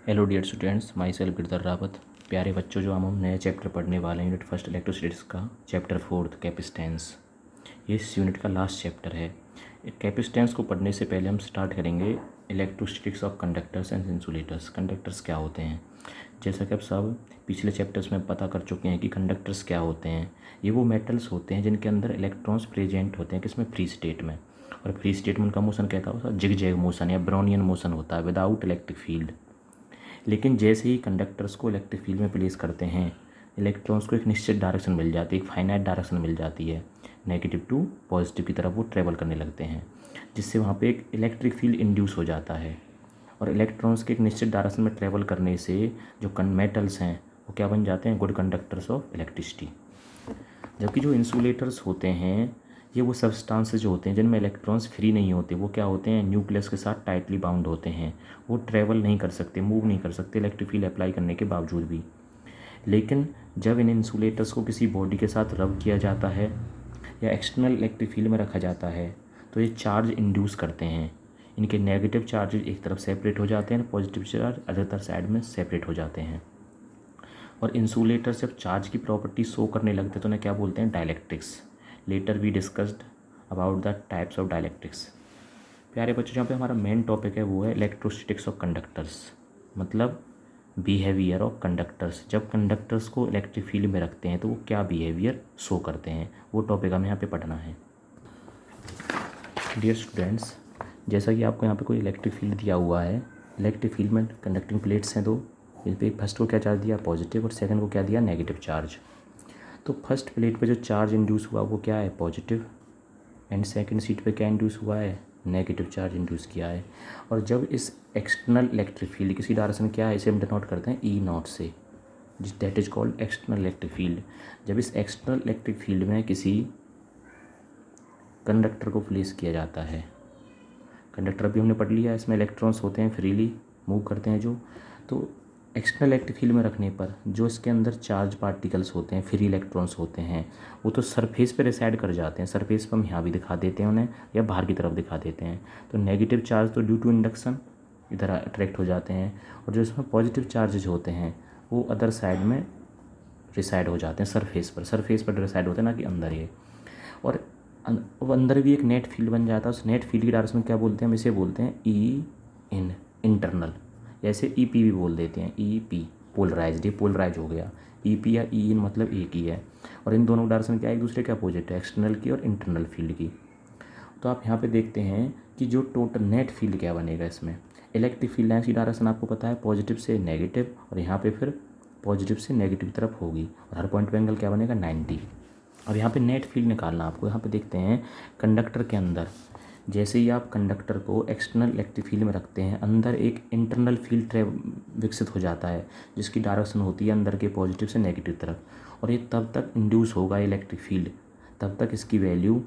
Hello dear students, myself Girdhar Rawat. प्यारे बच्चों, जो हम नया चैप्टर पढ़ने वाले हैं यूनिट फर्स्ट इलेक्ट्रोस्टैटिक्स का चैप्टर फोर्थ कैपेसिटेंस। ये इस यूनिट का लास्ट चैप्टर है। कैपेसिटेंस को पढ़ने से पहले हम स्टार्ट करेंगे electrostatics of conductors and insulators. Conductors क्या होते हैं? जैसा कि आप सब पिछले चैप्टर्स में पता कर चुके हैं कि कंडक्टर्स क्या होते हैं। ये वो मेटल्स होते हैं जिनके अंदर इलेक्ट्रॉन्स प्रेजेंट होते हैं, किसमें? फ्री स्टेट में। और फ्री स्टेट में उनका मोशन कहता होता है जिग जैग मोशन या ब्राउनियन मोशन होता है विदाउट इलेक्ट्रिक फील्ड। लेकिन जैसे ही कंडक्टर्स को इलेक्ट्रिक फील्ड में प्लेस करते हैं, इलेक्ट्रॉन्स को एक निश्चित डायरेक्शन मिल जाती है, एक फाइनाइट डायरेक्शन मिल जाती है। नेगेटिव टू पॉजिटिव की तरफ वो ट्रेवल करने लगते हैं, जिससे वहाँ पे एक इलेक्ट्रिक फील्ड इंड्यूस हो जाता है। और इलेक्ट्रॉन्स के एक निश्चित डायरेक्शन में ट्रेवल करने से जो मेटल्स हैं वो क्या बन जाते हैं? Good conductors of electricity. जबकि जो इंसुलेटर्स होते हैं ये वो सब्सटेंसेस जो होते हैं जिनमें इलेक्ट्रॉन्स फ्री नहीं होते, वो क्या होते हैं? न्यूक्लियस के साथ टाइटली बाउंड होते हैं। वो ट्रैवल नहीं कर सकते, मूव नहीं कर सकते इलेक्ट्रिक फील्ड अप्लाई करने के बावजूद भी। लेकिन जब इन इंसुलेटर्स को किसी बॉडी के साथ रब किया जाता है या एक्सटर्नल इलेक्ट्रिक फील्ड में रखा जाता है तो ये चार्ज इंड्यूस करते हैं। इनके नेगेटिव चार्ज एक तरफ सेपरेट हो जाते हैं, पॉजिटिव चार्ज अदर साइड में सेपरेट हो जाते हैं। और इंसुलेटर जब चार्ज की प्रॉपर्टी शो करने लगते हैं तो उन्हें क्या बोलते हैं? Dielectrics. Later we discussed about the types of dielectrics. प्यारे बच्चों, जहाँ पे हमारा मेन टॉपिक है वो है इलेक्ट्रोस्टैटिक्स ऑफ कंडक्टर्स, मतलब बिहेवियर ऑफ कंडक्टर्स। जब कंडक्टर्स को इलेक्ट्रिक फील्ड में रखते हैं तो वो क्या बिहेवियर शो करते हैं, वो टॉपिक हमें यहाँ पे पढ़ना है। डियर स्टूडेंट्स, जैसा कि आपको यहाँ पे कोई इलेक्ट्रिक फील्ड दिया हुआ है, इलेक्ट्रिक फील्ड में कंडक्टिंग प्लेट्स हैं दो। इस पर फर्स्ट को क्या चार्ज दिया? पॉजिटिव, और सेकंड को क्या दिया? Negative charge. तो फर्स्ट प्लेट पे जो चार्ज इंड्यूस हुआ वो क्या है? पॉजिटिव। एंड सेकंड सीट पे क्या इंड्यूस हुआ है? नेगेटिव चार्ज इंड्यूस किया है। और जब इस एक्सटर्नल इलेक्ट्रिक फील्ड किसी डायरेक्शन क्या है, इसे हम डिनोट करते हैं ई नॉट से, जिस that is called external electric field. जब इस एक्सटर्नल इलेक्ट्रिक फील्ड में किसी कंडक्टर को प्लेस किया जाता है, कंडक्टर भी हमने पढ़ लिया, इसमें इलेक्ट्रॉन्स होते हैं फ्रीली मूव करते हैं जो, तो एक्सटर्नल इलेक्ट्रिक फील्ड में रखने पर जो इसके अंदर चार्ज पार्टिकल्स होते हैं, फ्री इलेक्ट्रॉन्स होते हैं, वो तो सरफेस पे रिसाइड कर जाते हैं। सरफेस पर हम यहाँ भी दिखा देते हैं उन्हें, या बाहर की तरफ दिखा देते हैं। तो नेगेटिव चार्ज तो ड्यू टू इंडक्शन इधर अट्रैक्ट हो जाते हैं, और जो इसमें पॉजिटिव चार्जेज होते हैं वो अदर साइड में रिसाइड हो जाते हैं, सरफेस पर रिसाइड होते हैं, ना कि अंदर ये। और वो अंदर भी एक नेट फील्ड बन जाता है। उस नेट फील्ड की डायरेक्शन क्या बोलते हैं? हम इसे बोलते हैं ई इन, इंटरनल। जैसे ई पी भी बोल देते हैं, ई पी पोलराइज, ये पोलराइज हो गया। ई पी या ई इन मतलब एक ही है। और इन दोनों डायरेक्शन क्या एक दूसरे के अपोजिट है, एक्सटर्नल की और इंटरनल फील्ड की। तो आप यहाँ पे देखते हैं कि जो टोटल नेट फील्ड क्या बनेगा इसमें, इलेक्ट्रिक फील्ड लाइन की डायरेक्शन आपको पता है पॉजिटिव से नेगेटिव, और यहाँ पे फिर पॉजिटिव से नेगेटिव तरफ होगी, और हर पॉइंट पे एंगल क्या बनेगा? 90। अब यहाँ पे नेट फील्ड निकालना आपको। यहाँ पे देखते हैं कंडक्टर के अंदर जैसे ही आप कंडक्टर को एक्सटर्नल इलेक्ट्रिक फील्ड में रखते हैं, अंदर एक इंटरनल फील्ड विकसित हो जाता है, जिसकी डायरेक्शन होती है अंदर के पॉजिटिव से नेगेटिव तरफ। और ये तब तक इंड्यूस होगा इलेक्ट्रिक फील्ड, तब तक इसकी value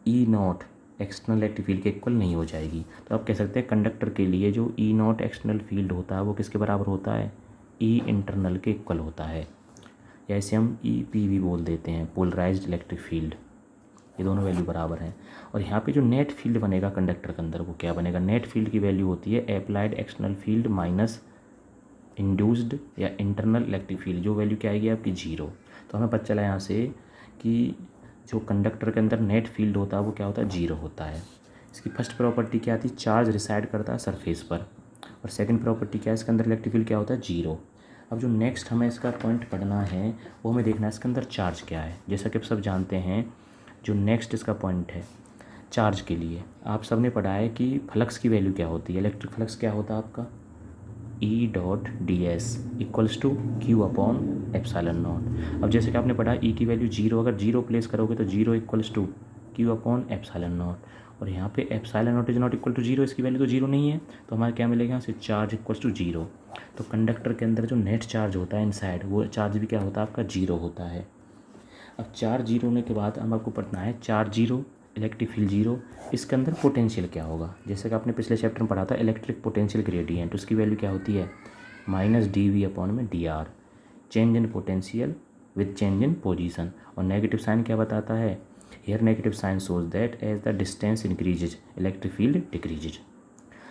E not external electric field के इक्वल नहीं हो जाएगी। तो आप कह सकते हैं कंडक्टर के लिए जो ई नॉट एक्सटर्नल फील्ड होता है वो किसके बराबर होता है? ई इंटरनल के इक्वल होता है, या इसे हम ई पी भी बोल देते हैं, पोलराइज्ड इलेक्ट्रिक फील्ड। ये दोनों वैल्यू बराबर हैं। और यहाँ पे जो नेट फील्ड बनेगा कंडक्टर के अंदर वो क्या बनेगा? नेट फील्ड की वैल्यू होती है applied external field minus induced या इंटरनल इलेक्ट्रिक फील्ड। जो वैल्यू क्या आएगी आपकी? 0। तो हमें पता चला यहाँ से कि जो कंडक्टर के अंदर नेट फील्ड होता है वो क्या होता है? 0 होता है। इसकी फर्स्ट प्रॉपर्टी क्या थी? चार्ज रिसाइड करता है सरफेस पर। और सेकेंड प्रॉपर्टी क्या है? इसके अंदर इलेक्ट्रिक फील्ड क्या होता है? 0। अब जो नेक्स्ट हमें इसका पॉइंट पढ़ना है वो हमें देखना है इसके अंदर चार्ज क्या है। जैसा कि आप सब जानते हैं, जो नेक्स्ट इसका पॉइंट है चार्ज के लिए, आप सब ने पढ़ा है कि फ्लक्स की वैल्यू क्या होती है। इलेक्ट्रिक फ्लक्स क्या होता है आपका? E dot D S equals to Q upon epsilon naught. अब जैसे कि आपने पढ़ा ई की वैल्यू 0, अगर 0 प्लेस करोगे तो 0 equals to Q upon epsilon naught. और यहाँ पे epsilon naught is not equal to 0, इसकी वैल्यू तो 0 नहीं है, तो हमारे क्या मिलेगा यहाँ से? Charge equals to 0। तो कंडक्टर के अंदर जो नेट चार्ज होता है इनसाइड, वो चार्ज भी क्या होता है आपका? 0 होता है। अब चार्ज 0 होने के बाद हम आपको पढ़ना है चार्ज 0, इलेक्ट्रिक फील्ड 0, इसके अंदर पोटेंशियल क्या होगा। जैसे कि आपने पिछले चैप्टर में पढ़ा था इलेक्ट्रिक पोटेंशियल ग्रेडियंट, उसकी वैल्यू क्या होती है? माइनस डी वी अपॉन में D R, change in potential with change in position. और नेगेटिव साइन क्या बताता है? Here negative sign shows that as the distance increases electric field decreases.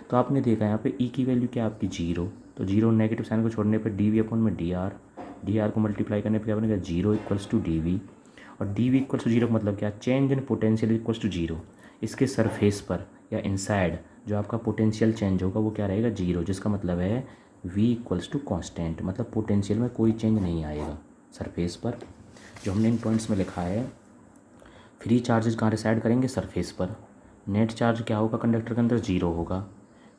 तो आपने देखा यहाँ पे ई की वैल्यू क्या आपकी? 0, तो जीरो नेगेटिव साइन को छोड़ने पर डी वी अपॉन में डी आर को मल्टीप्लाई करने पर क्या बनेगा, zero equals to D V. और D V equals to zero का मतलब क्या, change in potential equals to zero. इसके सरफेस पर या इनसाइड जो आपका पोटेंशियल चेंज होगा वो क्या रहेगा, जीरो, जिसका मतलब है वी इक्वल्स टू कॉन्स्टेंट, मतलब पोटेंशियल में कोई चेंज नहीं आएगा सरफेस पर। जो हमने इन पॉइंट्स में लिखा है, फ्री चार्जेस कहाँ रिसाइड करेंगे, सरफेस पर। नेट चार्ज क्या होगा कंडक्टर के अंदर, जीरो होगा।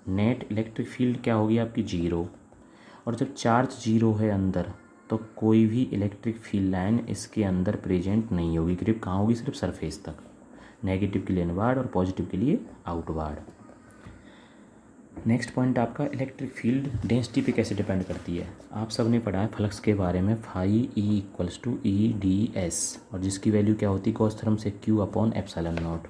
नेट इलेक्ट्रिक फील्ड क्या होगी आपकी, जीरो। और जब चार्ज जीरो है अंदर तो कोई भी इलेक्ट्रिक फील्ड लाइन इसके अंदर प्रेजेंट नहीं होगी, सिर्फ कहाँ होगी, सिर्फ सरफेस तक। नेगेटिव के लिए इनवार्ड और पॉजिटिव के लिए आउटवार्ड। नेक्स्ट पॉइंट आपका इलेक्ट्रिक फील्ड डेंसिटी पे कैसे डिपेंड करती है। आप सब ने पढ़ा है फ्लक्स के बारे में, phi E equals to E D S, और जिसकी वैल्यू क्या होती है गॉस थ्योरम से, क्यू अपॉन एप्सिलॉन नॉट।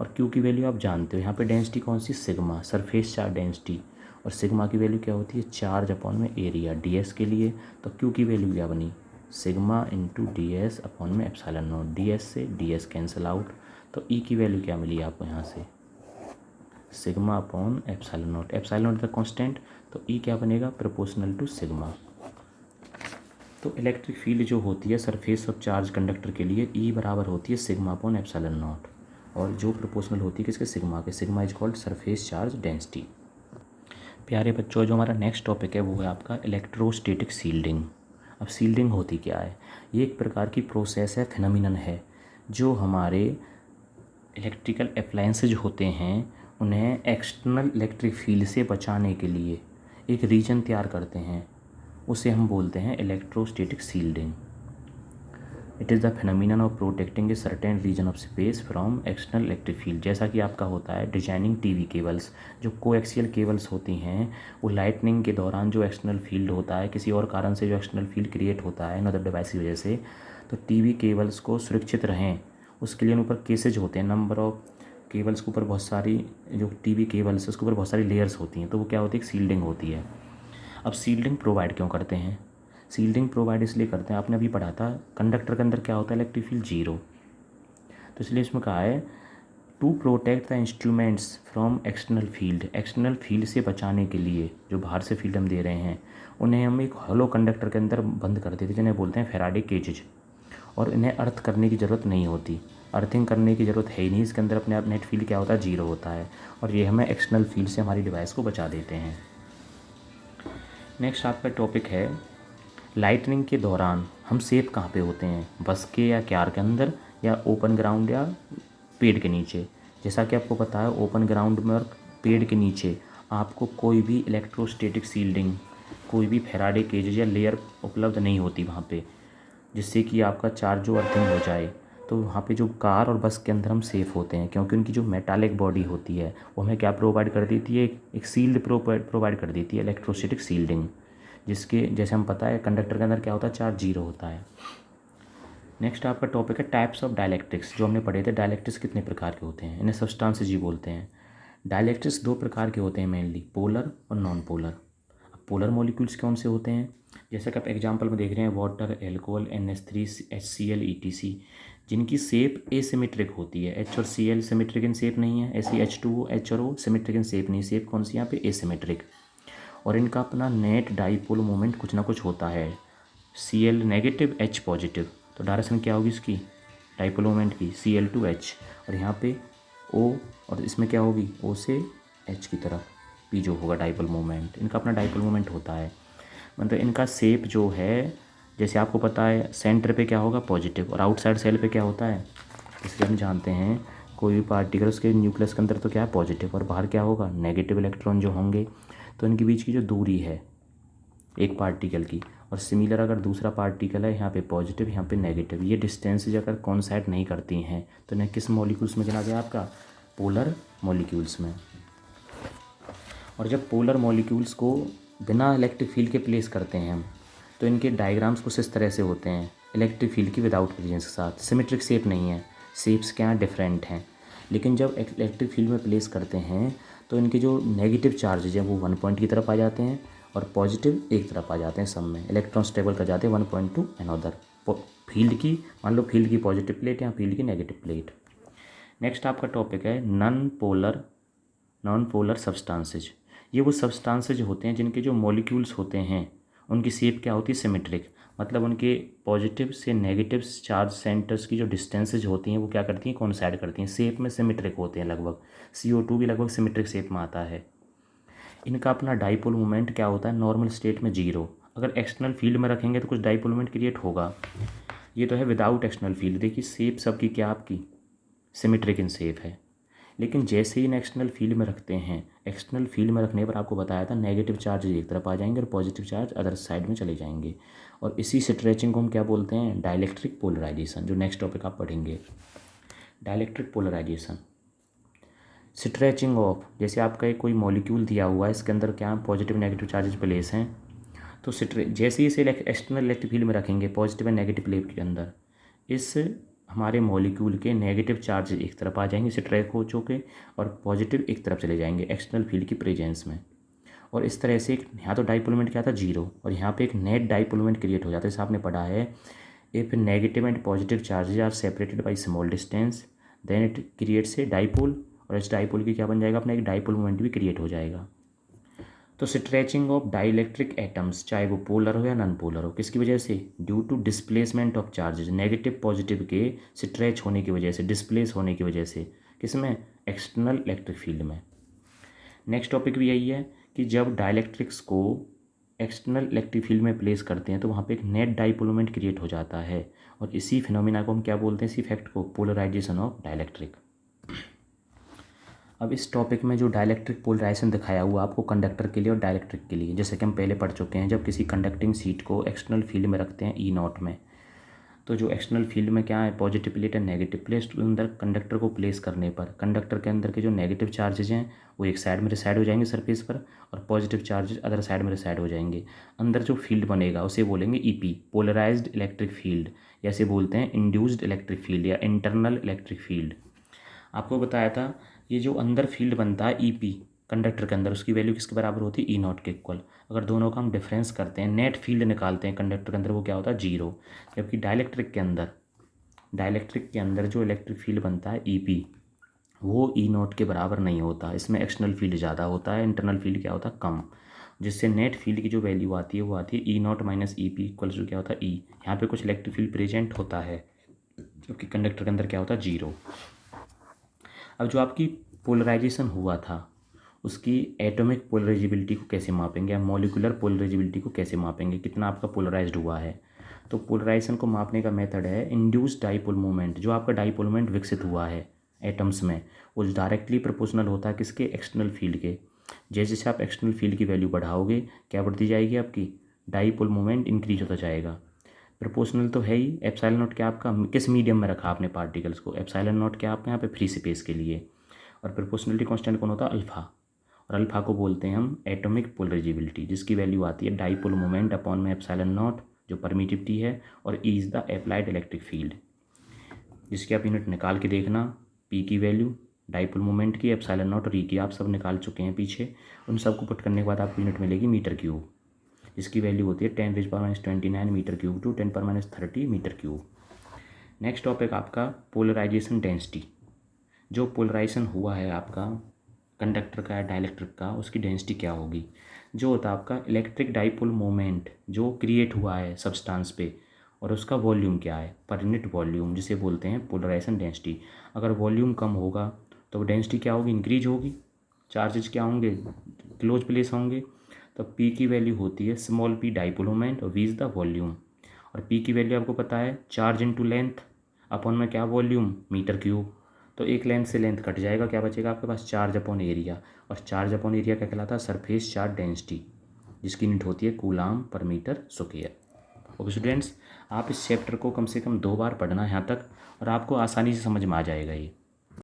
और क्यू की वैल्यू आप जानते हो, यहाँ पे डेंसिटी कौन सी, सिग्मा, सरफेस चार्ज डेंसिटी। और सिग्मा की वैल्यू क्या होती है, चार्ज अपॉन में एरिया, डी एस के लिए। तो क्यू की वैल्यू क्या बनी, sigma into D S upon में एप्सिलॉन नॉट। डी एस से डी एस कैंसिल आउट, तो ई की वैल्यू क्या मिली आपको यहाँ से, sigma upon epsilon not. Epsilon not the constant, तो ई क्या बनेगा, प्रोपोर्शनल टू सिग्मा। तो इलेक्ट्रिक फील्ड जो होती है सरफेस ऑफ चार्ज कंडक्टर के लिए, ई बराबर होती है सिग्मा अपॉन एप्सिलॉन नॉट, और जो प्रोपोर्शनल होती है किसके, सिग्मा के। Sigma is called surface charge density. प्यारे बच्चों, जो हमारा नेक्स्ट टॉपिक है वो है आपका इलेक्ट्रोस्टैटिक सील्डिंग। अब सील्डिंग होती क्या है, ये एक प्रकार की प्रोसेस है, फिनोमिनन है, जो हमारे इलेक्ट्रिकल अप्लायंसेज होते हैं उन्हें एक्सटर्नल इलेक्ट्रिक फील्ड से बचाने के लिए एक रीजन तैयार करते हैं, उसे हम बोलते हैं electrostatic shielding. It is the phenomenon of protecting a certain region of space from external electric field. जैसा कि आपका होता है डिजाइनिंग टीवी केबल्स, जो कोएक्सियल केबल्स होती हैं, वो लाइटनिंग के दौरान जो एक्सटर्नल फील्ड होता है, किसी और कारण से जो एक्सटर्नल फील्ड क्रिएट होता है अनदर डिवाइस की वजह से, तो टीवी केबल्स को सुरक्षित रहें उसके लिए उन ऊपर केसेज होते हैं। नंबर ऑफ केबल्स के ऊपर बहुत सारी, जो टीवी केबल्स है उसके ऊपर बहुत सारी लेयर्स होती हैं, तो वो क्या होती है, एक सील्डिंग होती है। अब सील्डिंग प्रोवाइड क्यों करते हैं, सील्डिंग प्रोवाइड इसलिए करते हैं, आपने अभी पढ़ा था कंडक्टर के अंदर क्या होता है, इलेक्ट्रिक फील्ड जीरो, तो इसलिए इसमें कहा है to protect the instruments from external field. External field से बचाने के लिए जो बाहर से फील्ड हम दे रहे हैं उन्हें हम एक हॉलो कंडक्टर के अंदर बंद कर देते हैं, जिन्हें बोलते हैं फैराडे केजेज, और इन्हें अर्थ करने की ज़रूरत नहीं होती, अर्थिंग करने की ज़रूरत है ही नहीं, इसके अंदर अपने आप नेट फील्ड क्या होता है, जीरो होता है, और ये हमें एक्सटर्नल फील्ड से हमारी डिवाइस को बचा देते हैं। नेक्स्ट आपका टॉपिक है लाइटनिंग के दौरान हम सेफ कहाँ पे होते हैं, बस के या कार के अंदर, या ओपन ग्राउंड या पेड़ के नीचे। जैसा कि आपको पता है ओपन ग्राउंड में और पेड़ के नीचे आपको कोई भी इलेक्ट्रोस्टैटिक सील्डिंग, कोई भी फैराडे केज या लेयर उपलब्ध नहीं होती वहाँ पे, जिससे कि आपका चार्ज जो अर्थिंग हो जाए। तो वहाँ पे जो कार और बस के अंदर हम सेफ़ होते हैं, क्योंकि उनकी जो मेटालिक बॉडी होती है वो हमें क्या प्रोवाइड कर देती है, एक सील्ड प्रोवाइड कर देती है, इलेक्ट्रोस्टैटिक सील्डिंग, जिसके जैसे हम पता है कंडक्टर के अंदर क्या होता है, चार्ज जीरो होता है। नेक्स्ट आपका टॉपिक है टाइप्स ऑफ डायलैक्ट्रिक्स। जो हमने पढ़े थे डायलैक्ट्रिक्स कितने प्रकार के होते हैं, इन्हें सब्सटेंसेस ही बोलते हैं। डायलैक्ट्रिक्स दो प्रकार के होते हैं मेनली, पोलर और नॉन पोलर। अब पोलर मॉलिक्यूल्स कौन से होते हैं, जैसे कि आप एग्जांपल में देख रहे हैं water, alcohol, NH3, HCl, ETC, जिनकी शेप एसिमेट्रिक होती है। H और Cl सिमेट्रिक इन शेप नहीं है, ऐसी H2O, H और O सिमेट्रिक इन शेप नहीं, शेप कौन सी यहाँ पे, एसिमेट्रिक। और इनका अपना नेट डाइपोल मोमेंट कुछ ना कुछ होता है, Cl नेगेटिव, H पॉजिटिव, तो डायरेक्शन क्या होगी इसकी, डाइपोल मोमेंट की, Cl2H, और यहाँ पे O, और इसमें क्या होगी, O से H की तरफ P जो होगा डाइपोल मोमेंट, इनका अपना डाइपोल मोमेंट होता है। मतलब इनका शेप जो है, जैसे आपको पता है सेंटर पे क्या होगा, पॉजिटिव, और आउटसाइड सेल पे क्या होता है, इसलिए हम जानते हैं कोई भी पार्टिकल उसके न्यूक्लियस के अंदर तो क्या है, पॉजिटिव, और बाहर क्या होगा, नेगेटिव इलेक्ट्रॉन जो होंगे। तो इनके बीच की जो दूरी है एक पार्टिकल की, और सिमिलर अगर दूसरा पार्टिकल है, यहाँ पे पॉजिटिव यहाँ पे नेगेटिव, ये डिस्टेंसेज अगर कॉन्साइड नहीं करती हैं तो इन्हें किस मॉलिक्यूल्स में गिना गया, आपका पोलर मॉलिक्यूल्स में। और जब पोलर मॉलिक्यूल्स को बिना इलेक्ट्रिक फील्ड के प्लेस करते हैं हम, तो इनके डायग्राम्स कुछ इस तरह से होते हैं, इलेक्ट्रिक फील्ड की विदाउट प्रेजेंस के साथ। सिमेट्रिक शेप नहीं है, शेप्स क्या हैं, डिफरेंट हैं। लेकिन जब इलेक्ट्रिक फील्ड में प्लेस करते हैं तो इनके जो नेगेटिव चार्जेज हैं वो 1 पॉइंट की तरफ आ जाते हैं, और पॉजिटिव एक तरफ आ जाते हैं, सब में इलेक्ट्रॉन स्टेबल कर जाते हैं 1 पॉइंट टू अनदर फील्ड की। मान लो फील्ड की पॉजिटिव प्लेट या फील्ड की नेगेटिव प्लेट। नेक्स्ट आपका टॉपिक है नॉन पोलर सब्सटेंसेज। ये वो सब्सटेंसेज होते हैं जिनके जो मॉलिक्यूल्स होते हैं उनकी शेप क्या होती है, सिमेट्रिक, मतलब उनके पॉजिटिव से नेगेटिव चार्ज सेंटर्स की जो डिस्टेंसेज होती हैं वो क्या करती हैं, कोइंसाइड करती हैं, शेप में सिमेट्रिक होते हैं लगभग। CO2 भी लगभग सिमेट्रिक शेप में आता है। इनका अपना डाइपोल मोमेंट क्या होता है, नॉर्मल स्टेट में 0। अगर एक्सटर्नल फील्ड में रखेंगे तो कुछ डाइपोल मोमेंट क्रिएट होगा। ये तो है विदाउट एक्सटर्नल फील्ड। देखिए शेप सबकी क्या आपकी सिमेट्रिक इन शेप है। लेकिन जैसे ही एक्सटर्नल फील्ड में रखते हैं, एक्सटर्नल फील्ड में रखने पर आपको बताया था नेगेटिव चार्ज एक तरफ आ जाएंगे और पॉजिटिव चार्ज अदर साइड में चले जाएंगे। और इसी स्ट्रेचिंग को हम क्या बोलते हैं, डाइलेक्ट्रिक पोलराइजेशन, जो नेक्स्ट टॉपिक आप पढ़ेंगे। डाइलेक्ट्रिक पोलराइजेशन, स्ट्रेचिंग ऑफ, जैसे आपका एक कोई मॉलिक्यूल दिया हुआ है, इसके अंदर क्या पॉजिटिव नेगेटिव चार्जेस प्लेस हैं, तो जैसे ही इसे एक्सटर्नल इलेक्ट्रिक फील्ड में रखेंगे पॉजिटिव एंड नेगेटिव प्लेट के अंदर, इस हमारे मॉलिक्यूल के नेगेटिव चार्ज एक तरफ आ जाएंगे स्ट्रैक हो चुके और पॉजिटिव एक तरफ चले जाएंगे एक्सटर्नल फील्ड की प्रेजेंस में। और इस तरह से एक यहाँ तो डाइपोल मोमेंट क्या था 0 और यहाँ पे एक नेट डाइपोल मोमेंट क्रिएट हो जाता है। जैसे आपने पढ़ा है, if negative and positive charges are separated by small distance then it creates a dipole, और इस डाइपोल की क्या बन जाएगा अपना एक डाइपोल मोमेंट भी क्रिएट हो जाएगा। तो स्ट्रेचिंग ऑफ डाइलेक्ट्रिक एटम्स, चाहे वो पोलर हो या नॉन पोलर हो, किसकी वजह से, due to displacement of charges, negative positive के स्ट्रेच होने की वजह से, डिस्प्लेस होने की वजह से, किसमें, एक्सटर्नल इलेक्ट्रिक फील्ड में। नेक्स्ट टॉपिक भी यही है कि जब डाइलेक्ट्रिक्स को एक्सटर्नल इलेक्ट्रिक फील्ड में प्लेस करते हैं तो वहाँ पे एक नेट डाइपोल मोमेंट क्रिएट हो जाता है, और इसी फिनोमिना को हम क्या बोलते हैं, इस इफेक्ट को, पोलराइजेशन ऑफ डाइलेक्ट्रिक। अब इस टॉपिक में जो डाइलेक्ट्रिक पोलराइजेशन दिखाया हुआ आपको कंडक्टर के लिए और डाइलेक्ट्रिक के लिए, जैसे कि हम पहले पढ़ चुके हैं, जब किसी कंडक्टिंग शीट को एक्सटर्नल फील्ड में रखते हैं E0 में, तो जो एक्सटर्नल फील्ड में क्या है, positive plate and negative plate, तो अंदर कंडक्टर को प्लेस करने पर कंडक्टर के अंदर के जो नेगेटिव चार्जेज हैं वो एक साइड में रिसाइड हो जाएंगे सरफेस पर, और पॉजिटिव चार्जेज अदर साइड में रिसाइड हो जाएंगे। अंदर जो फील्ड बनेगा उसे बोलेंगे EP, पोलराइज्ड इलेक्ट्रिक फील्ड, या इसे बोलते हैं इंड्यूस्ड इलेक्ट्रिक फील्ड या इंटरनल इलेक्ट्रिक फील्ड। आपको बताया था ये जो अंदर फील्ड बनता है EP कंडक्टर के अंदर, उसकी वैल्यू किसके बराबर होती है, E0 के इक्वल। अगर दोनों का हम डिफरेंस करते हैं, नेट फील्ड निकालते हैं कंडक्टर के अंदर, वो क्या होता है 0। जबकि डाइलेक्ट्रिक के अंदर जो इलेक्ट्रिक फील्ड बनता है EP, वो E0 के बराबर नहीं होता। इसमें एक्सटर्नल फील्ड ज़्यादा होता है, इंटरनल फील्ड क्या होता है कम, जिससे नेट फील्ड की जो वैल्यू आती है वो आती है E0 minus EP equals to क्या होता है E। यहाँ पे कुछ इलेक्ट्रिक फील्ड प्रेजेंट होता है, जबकि कंडक्टर के अंदर क्या होता है 0। अब जो आपकी पोलराइजेशन हुआ था उसकी एटॉमिक पोलराइजेबिलिटी को कैसे मापेंगे, या मॉलिक्यूलर पोलराइजेबिलिटी को कैसे मापेंगे, कितना आपका पोलराइज्ड हुआ है। तो पोलराइजेशन को मापने का मेथड है इंड्यूस्ड डाइपोल मोमेंट। जो आपका डाइपोल मोमेंट विकसित हुआ है एटम्स में, वो डायरेक्टली प्रोपोर्शनल होता है किसके, एक्सटर्नल फील्ड के। जैसे जैसे आप एक्सटर्नल फील्ड की वैल्यू बढ़ाओगे क्या बढ़ती जाएगी, आपकी डाइपोल मोमेंट इंक्रीज होता जाएगा। प्रोपोर्शनल तो है ही। एप्सिलॉन नॉट क्या आपका, किस मीडियम में रखा आपने पार्टिकल्स को, एप्सिलॉन नॉट क्या आपने यहाँ पे फ्री स्पेस के लिए। और प्रोपोर्शनलिटी कांस्टेंट कौन होता है, अल्फा, और अल्फा को बोलते हैं हम एटॉमिक पोलराइजेबिलिटी, जिसकी वैल्यू आती है डाइपोल मोमेंट अपॉन में एप्सिलॉन नॉट जो परमिटिविटी है, और E is the applied electric field, जिसकी आप यूनिट निकाल के देखना। P की वैल्यू, डाइपोल मोमेंट की, एप्सिलॉन नॉट और E की आप सब निकाल चुके हैं पीछे। उन सबको पुट करने के बाद आपको यूनिट मिलेगी मीटर क्यूब, जिसकी वैल्यू होती है 10⁻⁻29 metre cube to 10⁻30 metre cube. Next topic आपका पोलराइजेशन डेंसिटी। जो पोलराइजेशन हुआ है आपका कंडक्टर का या डाइलेक्ट्रिक का, उसकी डेंसिटी क्या होगी। जो होता है आपका इलेक्ट्रिक डाइपोल मोमेंट जो क्रिएट हुआ है सब्सटेंस पे, और उसका वॉल्यूम क्या है, पर यूनिट वॉल्यूम, जिसे बोलते हैं पोलराइजेशन डेंसिटी। अगर वॉल्यूम कम होगा तो डेंसिटी क्या होगी, इंक्रीज होगी। चार्जेस क्या होंगे, क्लोज प्लेस होंगे। तो P की वैल्यू होती है स्मॉल p डाइपोल मोमेंट और V इज़ द वॉल्यूम। और P की वैल्यू आपको पता है चार्ज इनटू लेंथ अपॉन में क्या वॉल्यूम, मीटर क्यूब। तो एक लेंथ से लेंथ कट जाएगा, क्या बचेगा आपके पास, चार्ज अपॉन एरिया। और चार्ज अपॉन एरिया क्या कहलाता है, सरफेस चार्ज डेंसिटी, जिसकी यूनिट होती है कूलाम पर मीटर स्क्वायर। ओके स्टूडेंट्स, आप इस चैप्टर को कम से कम 2 बार पढ़ना यहाँ तक, और आपको आसानी से समझ में आ जाएगा ये।